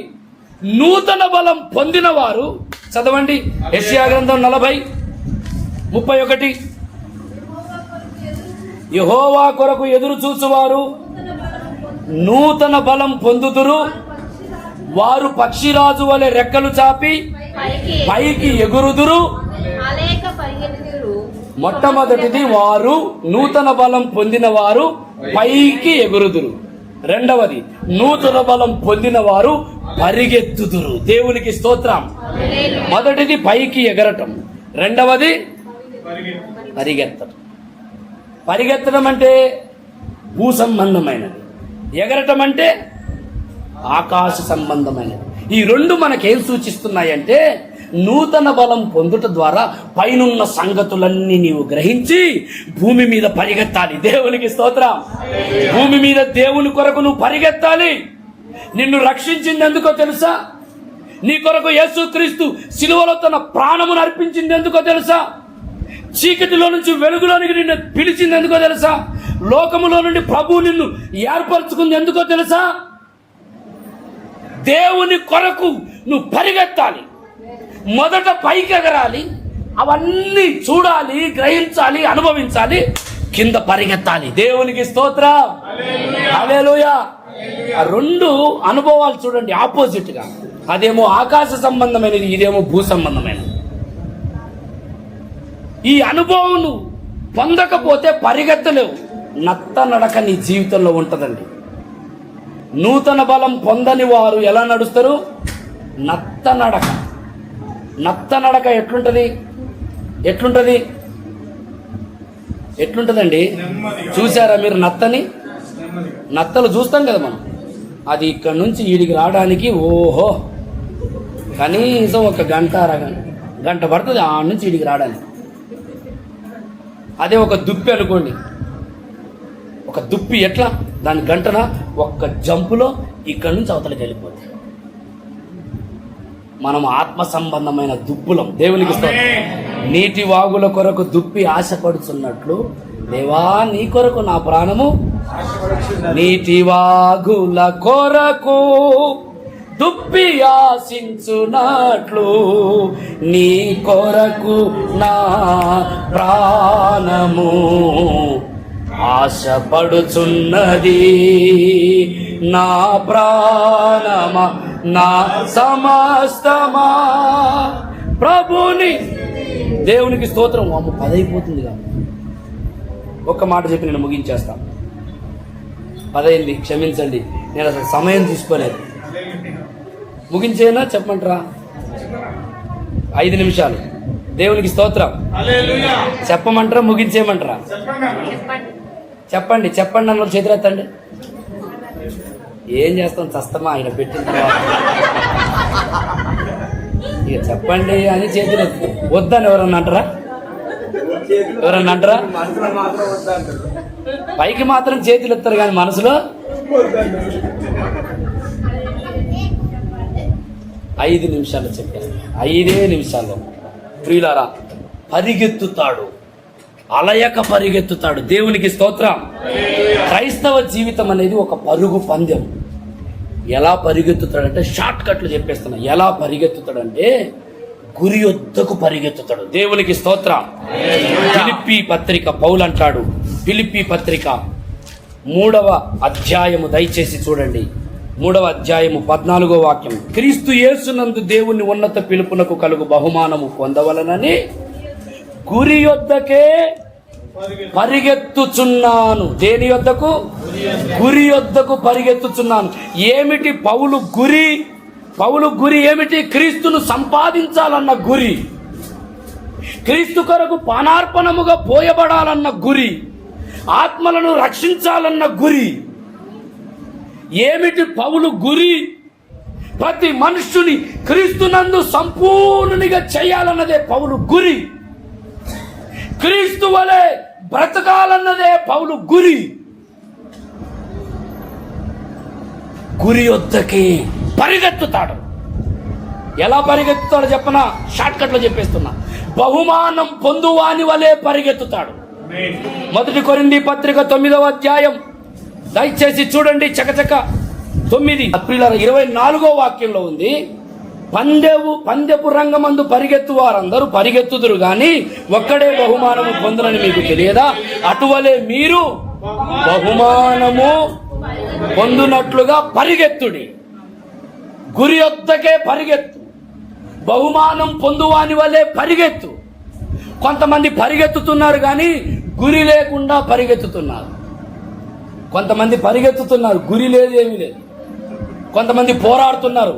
నూతన బలం పొందిన వారు, చదవండి యెషయా గ్రంథం 40:31. యెహోవా కొరకు ఎదురు చూచువారు నూతన బలం పొందుదురు, వారు పక్షిరాజు వలె రెక్కలు చాపి పైకి ఎగురుదురు. మొట్టమొదటిది, వారు నూతన బలం పొందిన వారు పైకి ఎగురుదురు. రెండవది, నూతన బలం పొందిన వారు పరిగెత్తుదురు. దేవునికి స్తోత్రం. మొదటిది పైకి ఎగరటం, రెండవది పరిగెత్తడం. పరిగెత్తడం అంటే భూ సంబంధమైనది, ఎగరటం అంటే ఆకాశ సంబంధమైనది. ఈ రెండు మనకేం సూచిస్తున్నాయంటే, నూతన బలం పొందుట ద్వారా పైనున్న సంగతులన్నీ నీవు గ్రహించి భూమి మీద పరిగెత్తాలి. దేవునికి స్తోత్రం. భూమి మీద దేవుని కొరకు నువ్వు పరిగెత్తాలి. నిన్ను రక్షించింది ఎందుకో తెలుసా? నీ కొరకు యేసుక్రీస్తు సిలువలో తన ప్రాణమును అర్పించింది ఎందుకో తెలుసా? చీకటిలో నుంచి వెలుగులోనికి నిన్ను పిలిచింది ఎందుకో తెలుసా? లోకములో నుండి ప్రభువు నిన్ను ఏర్పరచుకుంది ఎందుకో తెలుసా? దేవుని కొరకు నువ్వు పరిగెత్తాలి. మొదట పైకి ఎగరాలి, అవన్నీ చూడాలి, గ్రహించాలి, అనుభవించాలి, కింద పరిగెత్తాలి. దేవునికి స్తోత్రం. హల్లెలూయా. ఆ రెండు అనుభవాలు చూడండి ఆపోజిట్ గా. అదేమో ఆకాశ సంబంధమైనది, ఇదేమో భూ సంబంధమైనది. ఈ అనుభవం పొందకపోతే పరిగెత్తలేవు. నత్త నడక నీ జీవితంలో ఉంటుందండి. నూతన బలం పొందని వారు ఎలా నడుస్తారు? నత్త నడక. నత్త నడక ఎట్లుంటదండి? చూసారా మీరు నత్తని? నత్తలు చూస్తాం కదా మనం. అది ఇక్కడ నుంచి ఈడికి రావడానికి ఓహో కనీసం ఒక గంట గంట పడుతుంది ఆ నుంచి ఈడికి రావడానికి. అదే ఒక దుప్పి అనుకోండి, ఒక దుప్పి ఎట్లా దాని గంటన ఒక్క జంపులో ఇక్కడ నుంచి అవతలకి వెళ్ళిపోతుంది. మనం ఆత్మ సంబంధమైన దుప్పులం. దేవునికి స్తోత్రం. నీటి వాగుల కొరకు దుప్పి ఆశపడుతున్నట్లు దేవా నీ కొరకు నా ప్రాణము, నీటి వాగుల కొరకు దుప్పి ఆశించున్నట్లు నీ కొరకు నా ప్రాణము ఆశపడుచున్నది. నా ప్రాణమా, నా సమస్తమా ప్రభుని. దేవునికి స్తోత్రం. అమ్మ పదైపోతుంది కదా. ఒక్క మాట చెప్పి నేను ముగించేస్తాను. 10 క్షమించండి, నేను అసలు సమయం తీసుకోలేదు. ముగించేనా చెప్పమంటారా? 5 నిమిషాలు. దేవునికి స్తోత్రం. చెప్పమంటారా ముగించేయమంటారా? చెప్పండి చెప్పండి అన్న చేతులెత్తండి. ఏం చేస్తాం, చస్తమా ఆయన పెట్టిన తర్వాత. ఇక చెప్పండి అని చేతులెత్తి. వద్దని ఎవరన్నా అంటారా? ఎవరన్నా అంటారా? పైకి మాత్రం చేతులు ఎత్తారు కానీ మనసులో 5 నిమిషాలు చెప్పారు. 5 నిమిషాల్లో ప్రియులారా పరిగెత్తుతాడు, అలయక పరిగెత్తుతాడు. దేవునికి స్తోత్రం. క్రైస్తవ జీవితం అనేది ఒక పరుగు పందెం. ఎలా పరిగెత్తుతాడంటే, షార్ట్ కట్లు చెప్పేస్తున్నా. ఎలా పరిగెత్తుతాడంటే గురి యొద్దకు పరిగెత్తుతాడు. దేవునికి స్తోత్రం. ఫిలిప్పీ పత్రిక పౌలు అంటాడు, ఫిలిప్పీ పత్రిక 3వ అధ్యాయము దయచేసి చూడండి. 3వ అధ్యాయము 14వ వాక్యం. క్రీస్తు యేసునందు దేవుని ఉన్నత పిలుపునకు కలుగు బహుమానము పొందవలనని గురి యొద్దకే పరిగెత్తుచున్నాను. దేని యొద్దకు? గురి యొద్దకు పరిగెత్తుచున్నాను. ఏమిటి పౌలు గురి? పౌలు గురి ఏమిటి? క్రీస్తును సంపాదించాలన్న గురి, క్రీస్తు కొరకు పానార్పణముగా పోయబడాలన్న గురి, ఆత్మలను రక్షించాలన్న గురి. ఏమిటి పౌలు గురి? ప్రతి మనుష్యుని క్రీస్తునందు సంపూర్ణునిగా చేయాలన్నదే పౌలు గురి. క్రీస్తు వలె బ్రతకాలన్నదే పౌలు గురి. గురి వద్దకి పరిగెత్తుతాడు. ఎలా పరిగెత్తుతాడో చెప్పనా? షార్ట్ కట్ లో చెప్పేస్తున్నా. బహుమానం పొందువాని వలె పరిగెత్తుతాడు. 1 కొరింథీ పత్రిక 9వ అధ్యాయం దయచేసి చూడండి చకచక. 9 ఏప్రిల్ 24వ వాక్యంలో ఉంది, పందెపు రంగమందు పరిగెత్తు వారందరూ పరిగెత్తుదురు గాని ఒక్కడే బహుమానము పొందునని మీకు తెలియదా? అటువలే మీరు బహుమానము పొందునట్లుగా పరిగెత్తుడి. గురి వద్దకే పరిగెత్తు. బహుమానం పొందువాని వల్లే పరిగెత్తు. కొంతమంది పరిగెత్తుతున్నారు కానీ గురి లేకుండా పరిగెత్తుతున్నారు. కొంతమంది పరిగెత్తుతున్నారు, గురి లేదు, ఏమీ లేదు. కొంతమంది పోరాడుతున్నారు,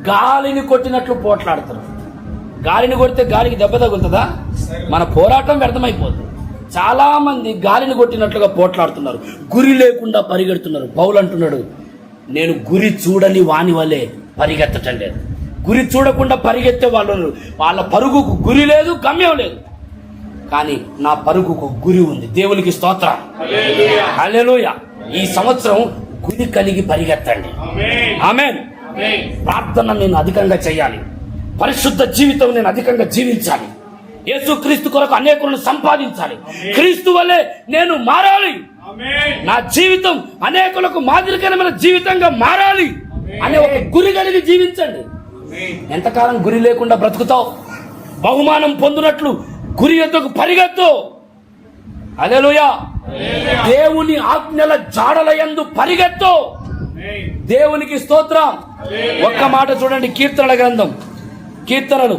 గాలిని కొట్టినట్లు పోట్లాడుతారు. గాలిని కొడితే గాలికి దెబ్బ తగులుతుందా? మన పోరాటం వ్యర్థమైపోతుంది. చాలా మంది గాలిని కొట్టినట్లుగా పోట్లాడుతున్నారు, గురి లేకుండా పరిగెడుతున్నారు. పౌలు అంటున్నాడు, నేను గురి చూడని వాని వల్లే పరిగెత్తటం లేదు. గురి చూడకుండా పరిగెత్తే వాళ్ళు, వాళ్ళ పరుగుకు గురి లేదు, గమ్యం లేదు. కానీ నా పరుగుకు గురి ఉంది. దేవునికి స్తోత్రం, హల్లెలూయా. ఈ సంవత్సరం గురి కలిగి పరిగెత్తండి. ఆమేన్. ప్రార్థన నేను అధికంగా చేయాలి. పరిశుద్ధ జీవితం నేను అధికంగా జీవించాలి. యేసు క్రీస్తు కొరకు అనేకులను సంపాదించాలి. క్రీస్తు వల్లే నేను మారాలి. నా జీవితం అనేకులకు మాదిరికరమైన జీవితంగా మారాలి అనే ఒక గురి కలిగి జీవించండి. ఎంతకాలం గురి లేకుండా బ్రతుకుతావు? బహుమానం పొందినట్లు గురి ఎద్దుకు పరిగెత్తు. హల్లెలూయా. దేవుని ఆజ్ఞల జాడల యందు పరిగెత్తు. దేవునికి స్తోత్రం. ఒక్క మాట చూడండి, కీర్తనల గ్రంథం, కీర్తనలు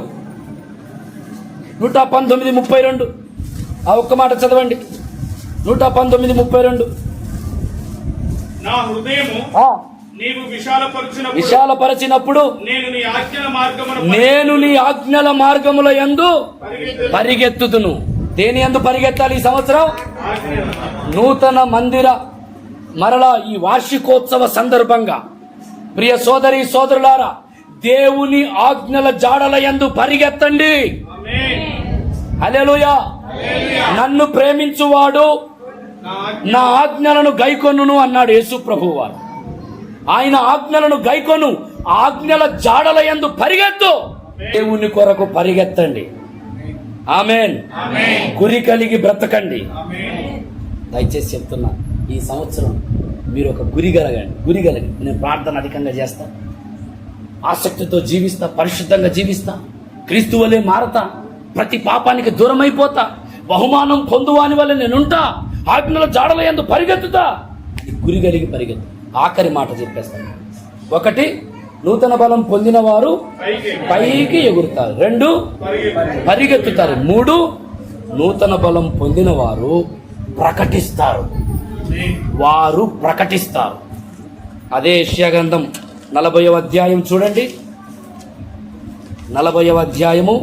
119:32. ఆ ఒక్క మాట చదవండి. 119:32. నా హృదయము నీవు విశాలపరచినప్పుడు నేను నీ ఆజ్ఞల మార్గముల యందు పరిగెత్తుదును. దేని యందు పరిగెత్తాలి ఈ సంవత్సరం? నూతన మందిర మరలా ఈ వార్షికోత్సవ సందర్భంగా ప్రియ సోదరి సోదరులారా, దేవుని ఆజ్ఞల జాడల యందు పరిగెత్తండి. హల్లెలూయా. నన్ను ప్రేమించువాడు నా ఆజ్ఞలను గైకొనును అన్నాడు యేసు ప్రభువు వారు. ఆయన ఆజ్ఞలను గైకొను, ఆజ్ఞల జాడల యందు పరిగెత్తు. దేవుని కొరకు పరిగెత్తండి. ఆమేన్. గురి కలిగి బ్రతకండి. దయచేసి చెప్తున్నా, ఈ సంవత్సరం మీరు ఒక గురి కలిగి నేను ప్రార్థన అధికంగా చేస్తా, ఆసక్తితో జీవిస్తా, పరిశుద్ధంగా జీవిస్తా, క్రీస్తు వలె మారతా, ప్రతి పాపానికి దూరం అయిపోతా, బహుమానం పొందువాని వల్ల నేనుంటా, ఆజ్ఞల జాడల యందు పరిగెత్తుతా. గురి కలిగి పరిగెత్తు. ఆఖరి మాట చెప్పేస్తాను. 1, నూతన బలం పొందిన వారు పైకి ఎగురుతారు. 2, పరిగెత్తుతారు. 3, నూతన బలం పొందిన వారు ప్రకటిస్తారు. అదే యెషయా గ్రంథం 40వ అధ్యాయం చూడండి. 40వ అధ్యాయము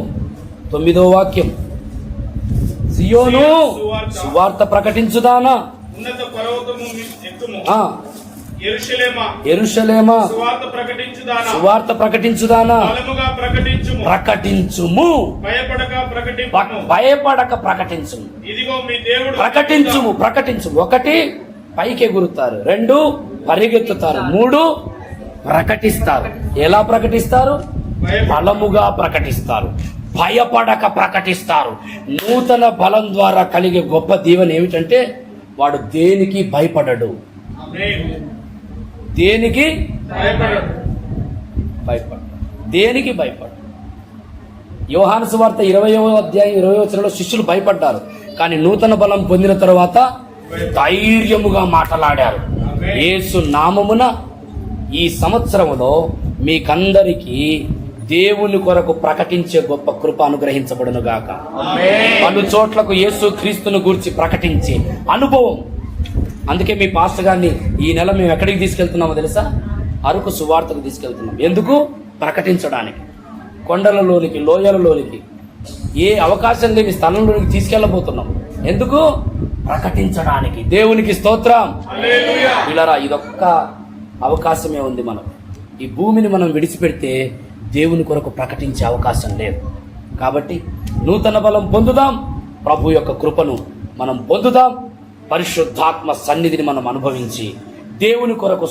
9వ వాక్యం. సియోను సువార్త ప్రకటించుదానా, ఉన్నత పర్వతము ఎక్కుము. యెరూషలేమా సువార్త ప్రకటించుదానా, ప్రకటించుము. భయపడక ప్రకటించుము. ఇదిగో మీ దేవుడు. ప్రకటించుము. 1, పైకి ఎగురుతారు. 2, పరిగెత్తుతారు. 3, ప్రకటిస్తారు. ఎలా ప్రకటిస్తారు? బలముగా ప్రకటిస్తారు, భయపడక ప్రకటిస్తారు. నూతన బలం ద్వారా కలిగే గొప్ప దీవెన ఏమిటంటే వాడు దేనికి భయపడడు. దేనికి భయపడు. యోహాను సువార్త 20వ అధ్యాయం 20వ వచనంలో శిష్యులు భయపడ్డారు, కానీ నూతన బలం పొందిన తరువాత ధైర్యముగా మాట్లాడారు. యేసు నామమున ఈ సంవత్సరములో మీకందరికీ దేవుని కొరకు ప్రకటించే గొప్ప కృప అనుగ్రహించబడును గాక. పలు చోట్లకు యేసు క్రీస్తును గూర్చి ప్రకటించే అనుభవం. అందుకే మీ పాస్టర్ గారిని ఈ నెల మేము ఎక్కడికి తీసుకెళ్తున్నామో తెలుసా? అరకు సువార్తకు తీసుకెళ్తున్నాం. ఎందుకు? ప్రకటించడానికి. కొండలలోనికి, లోయలలోనికి, ఏ అవకాశం లేని స్థలంలోనికి తీసుకెళ్ళబోతున్నాం. ఎందుకు? ప్రకటించడానికి. దేవునికి స్తోత్రం. హల్లెలూయా. పిల్లరా, ఇదొక్క అవకాశమే ఉంది. మనం ఈ భూమిని మనం విడిచిపెడితే దేవుని కొరకు ప్రకటించే అవకాశం లేదు. కాబట్టి నూతన బలం పొందుదాం, ప్రభు యొక్క కృపను మనం పొందుదాం, పరిశుద్ధాత్మ సన్నిధిని మనం అనుభవించి దేవుని కొరకు